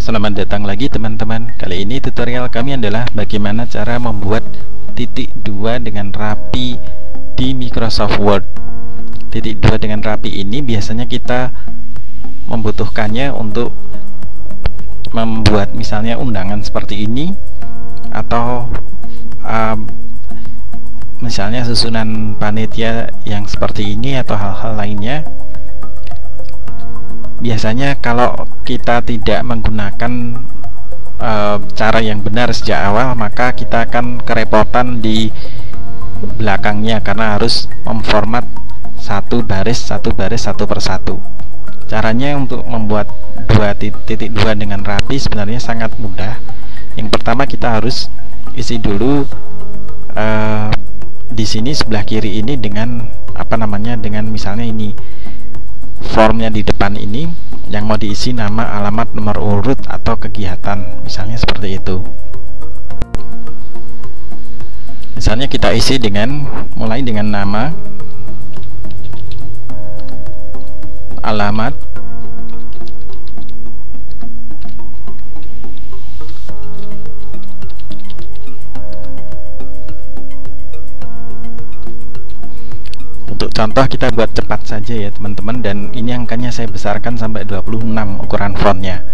Selamat datang lagi teman-teman. Kali ini tutorial kami adalah bagaimana cara membuat titik 2 dengan rapi di Microsoft Word. Titik 2 dengan rapi ini biasanya kita membutuhkannya untuk membuat misalnya undangan seperti ini, atau misalnya susunan panitia yang seperti ini, atau hal-hal lainnya. Biasanya kalau kita tidak menggunakan cara yang benar sejak awal, maka kita akan kerepotan di belakangnya karena harus memformat satu baris satu persatu. Caranya untuk membuat titik 2 dengan rapi sebenarnya sangat mudah. Yang pertama kita harus isi dulu di sini sebelah kiri ini dengan dengan misalnya ini formnya di depan ini yang mau diisi nama, alamat, nomor urut, atau kegiatan, misalnya seperti itu. Misalnya kita isi mulai dengan nama, alamat, contoh kita buat cepat saja ya teman-teman, dan ini angkanya saya besarkan sampai 26 ukuran fontnya.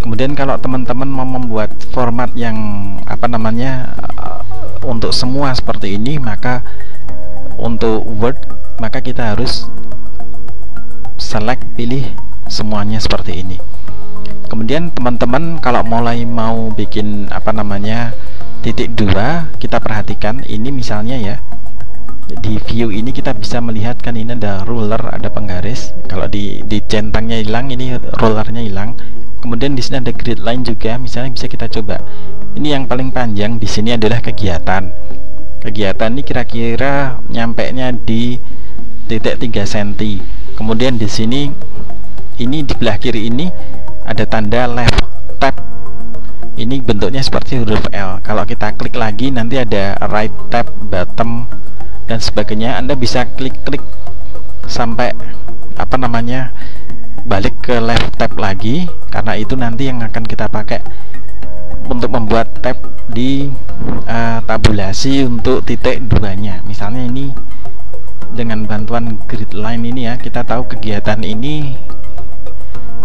Kemudian kalau teman-teman mau membuat format yang untuk semua seperti ini, maka untuk Word maka kita harus pilih semuanya seperti ini. Kemudian teman-teman kalau mulai mau bikin titik 2, kita perhatikan ini misalnya ya, di view ini kita bisa melihat kan ini ada ruler, ada penggaris. Kalau di centangnya hilang, ini rulernya hilang. Kemudian di sini ada grid line juga, misalnya bisa kita coba. Ini yang paling panjang di sini adalah kegiatan. Kegiatan ini kira-kira nyampenya di titik 3 cm. Kemudian di sini ini di belah kiri ini ada tanda left tab. Ini bentuknya seperti huruf L. Kalau kita klik lagi nanti ada right tab, bottom, dan sebagainya. Anda bisa klik-klik sampai balik ke left tab lagi, karena itu nanti yang akan kita pakai untuk membuat tab di tabulasi untuk titik 2 nya. Misalnya ini dengan bantuan grid line ini ya, kita tahu kegiatan ini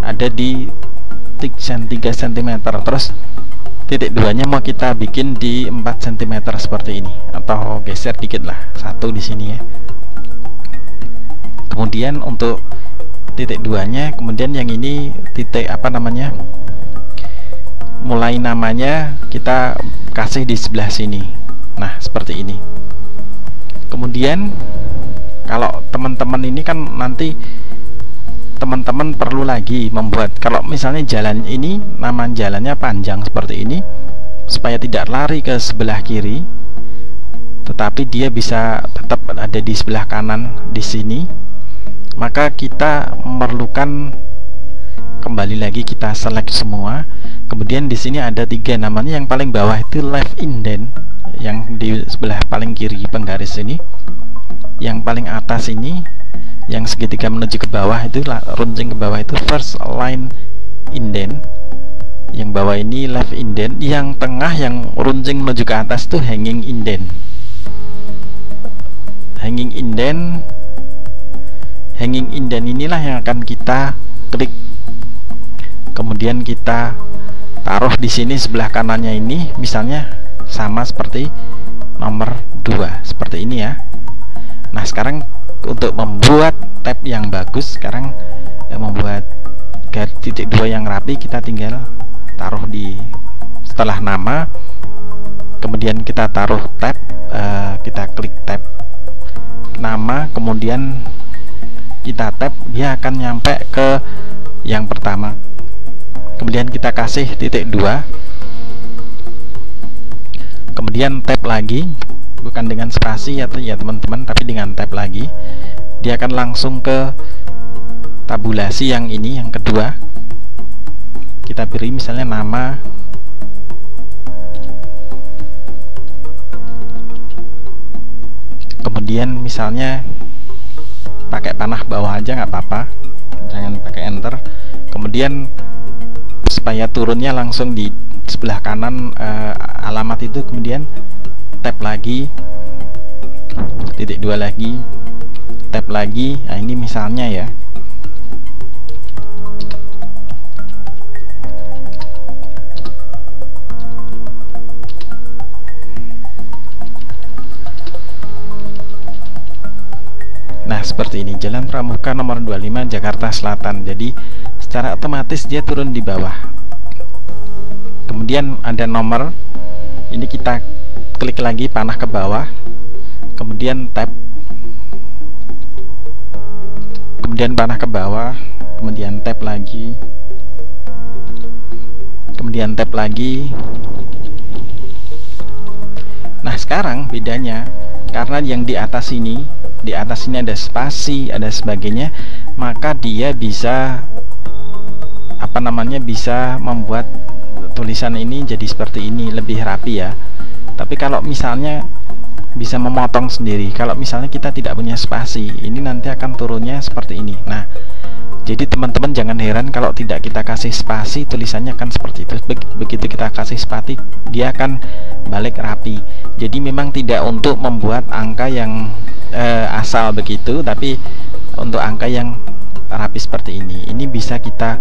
ada di 3 cm, terus titik 2 nya mau kita bikin di 4 cm seperti ini, atau geser dikit lah, 1 di sini ya. Kemudian untuk titik 2 nya, kemudian yang ini titik mulai namanya kita kasih di sebelah sini. Nah seperti ini. Kemudian kalau teman-teman ini kan nanti teman-teman perlu lagi membuat, kalau misalnya jalan ini nama jalannya panjang seperti ini, supaya tidak lari ke sebelah kiri tetapi dia bisa tetap ada di sebelah kanan di sini, maka kita memerlukan kembali lagi kita select semua. Kemudian di sini ada 3 namanya, yang paling bawah itu left indent, yang di sebelah paling kiri penggaris ini, yang paling atas ini yang segitiga menuju ke bawah itu runcing ke bawah itu first line indent, yang bawah ini left indent, yang tengah yang runcing menuju ke atas itu hanging indent. Hanging indent inilah yang akan kita klik, kemudian kita taruh di sini sebelah kanannya ini, misalnya sama seperti nomor 2 seperti ini ya. Nah sekarang untuk membuat tab yang bagus, sekarang membuat titik 2 yang rapi, kita tinggal taruh di setelah nama, kemudian kita taruh tab, kita klik tab nama, kemudian kita tab, dia akan nyampe ke yang pertama. Kemudian kita kasih titik 2, kemudian tab lagi, bukan dengan spasi ya teman-teman, tapi dengan tab lagi. Dia akan langsung ke tabulasi yang ini, yang kedua. Kita beri misalnya nama, kemudian misalnya pakai panah bawah aja nggak apa-apa, jangan pakai enter. Kemudian supaya turunnya langsung di sebelah kanan alamat itu, kemudian tab lagi, titik 2 lagi, tab lagi. Nah ini misalnya ya. Nah seperti ini, Jalan Pramuka nomor 25 Jakarta Selatan. Jadi secara otomatis dia turun di bawah. Kemudian ada nomor, ini kita klik lagi panah ke bawah, kemudian tab, kemudian panah ke bawah, kemudian tab lagi, kemudian tab lagi. Nah sekarang bedanya, karena yang di atas ini ada spasi, ada sebagainya, maka dia bisa bisa membuat tulisan ini jadi seperti ini, lebih rapi ya. Tapi kalau misalnya bisa memotong sendiri, kalau misalnya kita tidak punya spasi, ini nanti akan turunnya seperti ini. Nah jadi teman-teman jangan heran kalau tidak kita kasih spasi, tulisannya akan seperti itu. Begitu kita kasih spasi, dia akan balik rapi. Jadi memang tidak untuk membuat angka yang asal begitu, tapi untuk angka yang rapi seperti ini. Ini bisa kita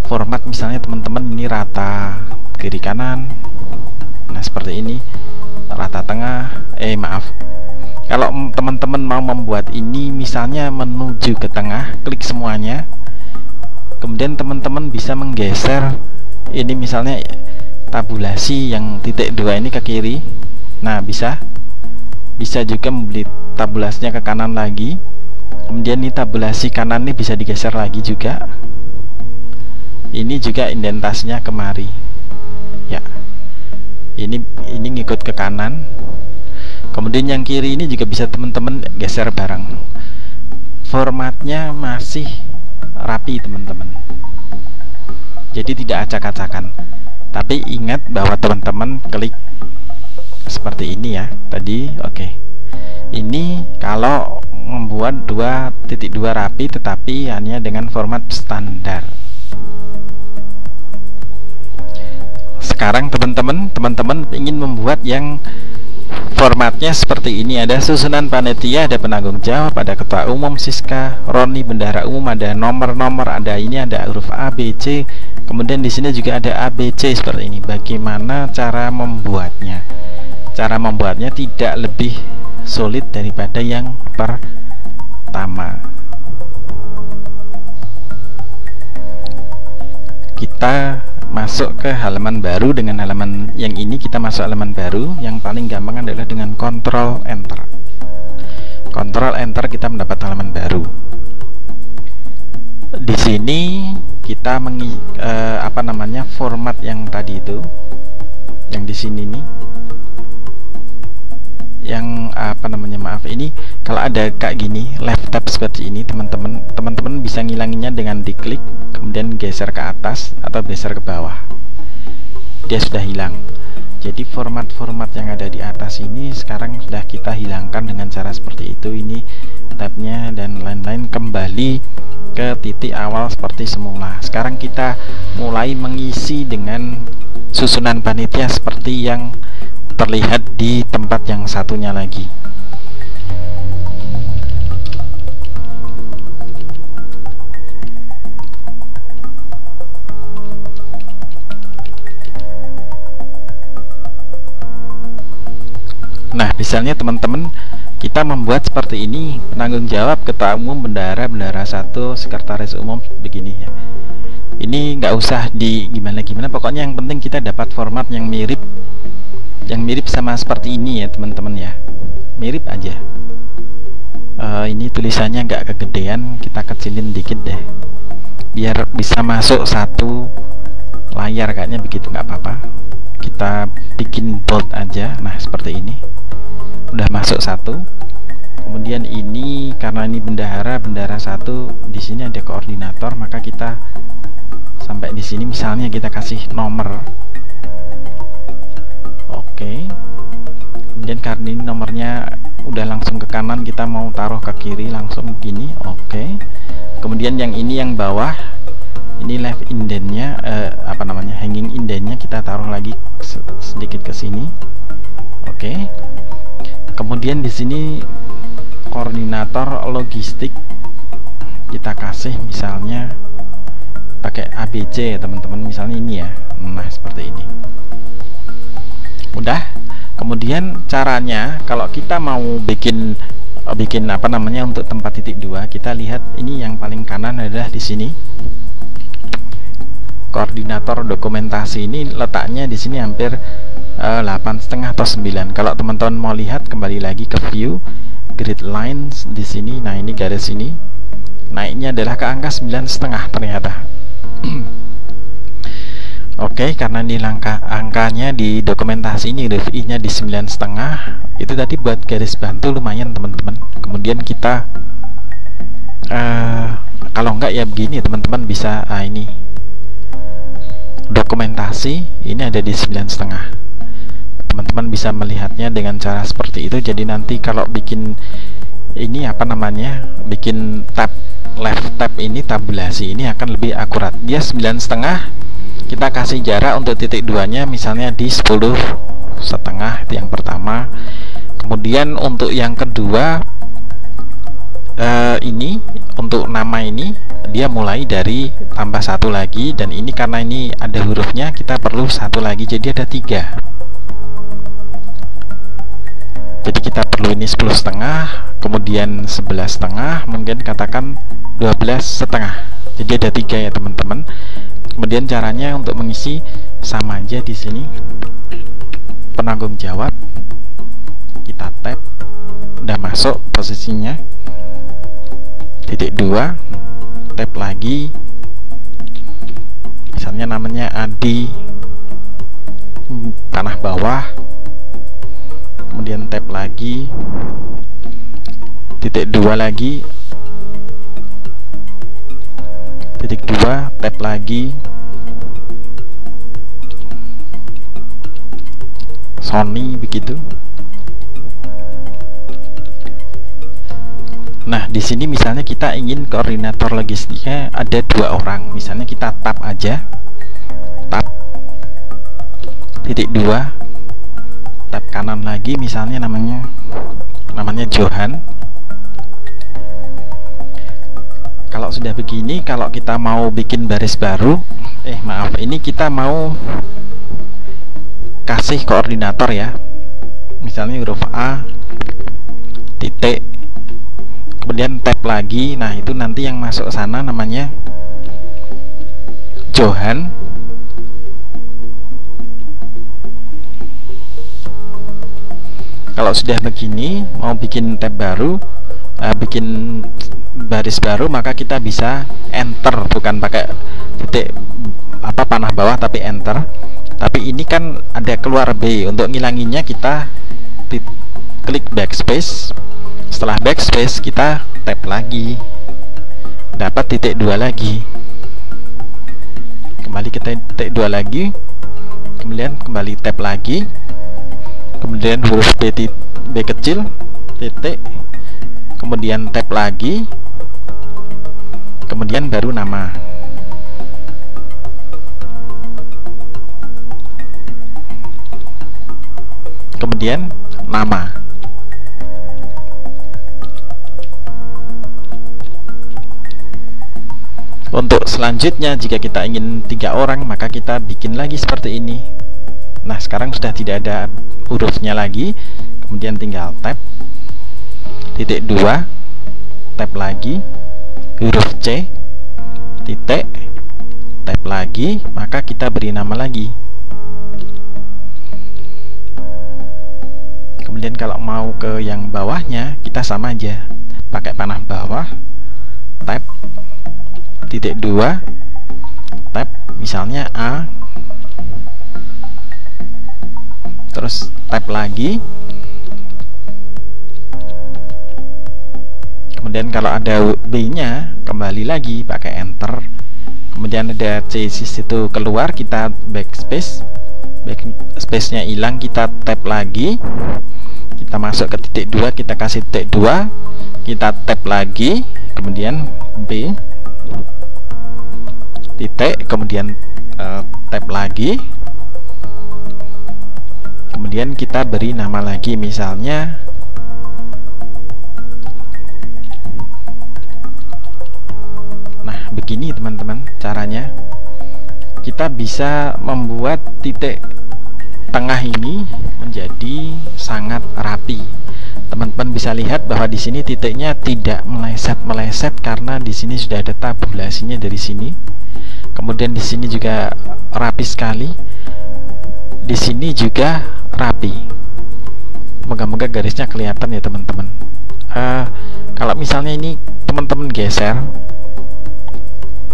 format, misalnya teman-teman ini rata kiri kanan, nah seperti ini, rata tengah, kalau teman-teman mau membuat ini misalnya menuju ke tengah, klik semuanya, kemudian teman-teman bisa menggeser ini, misalnya tabulasi yang titik 2 ini ke kiri. Nah bisa juga membeli tabulasinya ke kanan lagi, kemudian ini tabulasi kanan ini bisa digeser lagi juga. Ini juga indentasinya kemari ya, ini ngikut ke kanan. Kemudian yang kiri ini juga bisa teman-teman geser bareng. Formatnya masih rapi teman-teman, jadi tidak acak-acakan. Tapi ingat bahwa teman-teman klik seperti ini ya tadi. Oke. Ini kalau membuat 2.2 rapi, tetapi hanya dengan format standar. Sekarang teman-teman ingin membuat yang formatnya seperti ini. Ada susunan panitia, ada penanggung jawab, ada ketua umum Siska, Roni, bendahara umum, ada nomor-nomor, ada huruf A, B, C. Kemudian di sini juga ada A, B, C seperti ini. Bagaimana cara membuatnya? Cara membuatnya tidak lebih sulit daripada yang pertama. Kita masuk ke halaman baru. Dengan halaman yang ini kita masuk halaman baru. Yang paling gampang adalah dengan Ctrl Enter. Ctrl Enter kita mendapat halaman baru. Di sini kita format yang tadi itu, yang di sini nih, yang ini kalau ada kayak gini left tab seperti ini, teman-teman bisa ngilanginnya dengan diklik kemudian geser ke atas atau geser ke bawah, dia sudah hilang. Jadi format-format yang ada di atas ini sekarang sudah kita hilangkan dengan cara seperti itu. Ini tabnya dan lain-lain kembali ke titik awal seperti semula. Sekarang kita mulai mengisi dengan susunan panitia seperti yang terlihat di tempat yang satunya lagi. Nah, misalnya teman-teman kita membuat seperti ini, penanggung jawab, ketua umum, bendahara 1, sekretaris umum, begini ya. Ini nggak usah di gimana-gimana, pokoknya yang penting kita dapat format yang mirip sama seperti ini ya teman-teman ya, mirip aja. Ini tulisannya nggak kegedean, kita kecilin dikit deh biar bisa masuk satu layar, kayaknya begitu, nggak apa-apa, kita bikin bold aja. Nah seperti ini udah masuk satu. Kemudian ini karena ini bendahara 1, di sini ada koordinator, maka kita sampai di sini misalnya kita kasih nomor. Oke. Kemudian karena ini nomornya udah langsung ke kanan, kita mau taruh ke kiri langsung gini. Oke. Kemudian yang ini yang bawah Ini left indentnya, apa namanya, hanging indentnya kita taruh lagi sedikit ke sini. Oke. Kemudian di sini koordinator logistik kita kasih misalnya pakai ABC ya teman-teman, misalnya ini ya. Nah seperti ini. Udah. Kemudian caranya kalau kita mau bikin apa namanya untuk tempat titik 2, kita lihat ini yang paling kanan adalah di sini. Koordinator dokumentasi ini letaknya di sini hampir 8,5 atau 9. Kalau teman-teman mau lihat, kembali lagi ke view grid lines di sini. Nah ini garis ini naiknya adalah ke angka 9,5 ternyata. Oke, karena ini angkanya di dokumentasi ini RFI-nya di 9,5. Itu tadi buat garis bantu lumayan teman-teman. Kemudian kita kalau enggak ya begini teman-teman bisa ini dokumentasi ini ada di 9,5. Teman-teman bisa melihatnya dengan cara seperti itu. Jadi nanti kalau bikin ini apa namanya, bikin tab left tab ini, tabulasi ini akan lebih akurat. Dia 9,5. Kita kasih jarak untuk titik 2 nya misalnya di 10,5, itu yang pertama. Kemudian untuk yang kedua ini untuk nama ini dia mulai dari tambah 1 lagi, dan ini karena ini ada hurufnya kita perlu 1 lagi, jadi ada 3. Jadi kita perlu ini 10,5, kemudian 11,5, mungkin katakan 12,5. Jadi ada 3 ya teman-teman. Kemudian caranya untuk mengisi sama aja di sini. Penanggung jawab kita tap, udah masuk posisinya. Titik 2, tap lagi. Misalnya namanya Adi tanah bawah. Kemudian tap lagi. Titik 2 lagi. Titik 2, tap lagi. Sony begitu. Nah, di sini misalnya kita ingin koordinator logistiknya ada 2 orang. Misalnya kita tap aja. Tap. Titik 2. Tap kanan lagi, misalnya namanya Johan. Kalau sudah begini, kalau kita mau bikin baris baru, ini kita mau kasih koordinator ya, misalnya huruf A, titik, kemudian tab lagi. Nah itu nanti yang masuk sana namanya Johan. Kalau sudah begini, mau bikin tab baru, bikin baris baru, maka kita bisa enter, bukan pakai titik panah bawah tapi enter. Tapi ini kan ada keluar B. Untuk ngilanginnya kita klik backspace. Setelah backspace kita tap lagi, dapat titik 2 lagi. Kembali ke titik 2 lagi, kemudian kembali tap lagi, kemudian huruf B kecil, titik, kemudian tap lagi, kemudian baru nama. Kemudian nama. Untuk selanjutnya, jika kita ingin 3 orang, maka kita bikin lagi seperti ini. Nah sekarang sudah tidak ada hurufnya lagi. Kemudian tinggal tab, titik 2, tab lagi, huruf C, titik, tab lagi, maka kita beri nama lagi. Kemudian kalau mau ke yang bawahnya, kita sama aja, pakai panah bawah, tab, titik 2, tab, misalnya A, terus tab lagi. Kemudian kalau ada B nya, kembali lagi pakai enter. Kemudian ada C situ keluar, kita backspace, backspace nya hilang, kita tab lagi, kita masuk ke titik 2, kita kasih titik 2, kita tab lagi, kemudian B, titik, kemudian tab lagi, kemudian kita beri nama lagi, misalnya nah begini teman-teman caranya. Kita bisa membuat titik tengah ini menjadi sangat rapi. Teman-teman bisa lihat bahwa di sini titiknya tidak meleset-meleset karena di sini sudah ada tabulasinya dari sini. Kemudian di sini juga rapi sekali. Di sini juga rapi. Moga-moga garisnya kelihatan ya teman-teman. Kalau misalnya ini teman-teman geser,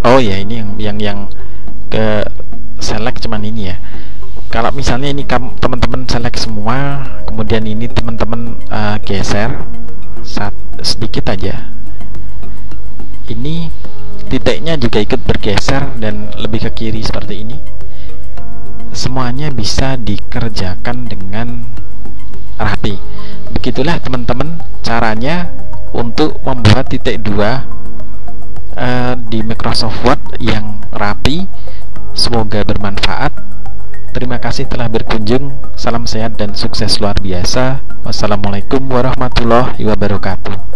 oh ya ini yang ke select cuman ini ya. Kalau misalnya ini teman-teman select semua, kemudian ini teman-teman geser sedikit aja, ini titiknya juga ikut bergeser dan lebih ke kiri seperti ini. Semuanya bisa dikerjakan dengan rapi. Begitulah teman-teman caranya untuk membuat titik 2 di Microsoft Word yang rapi. Semoga bermanfaat. Terima kasih telah berkunjung. Salam sehat dan sukses luar biasa. Wassalamualaikum warahmatullahi wabarakatuh.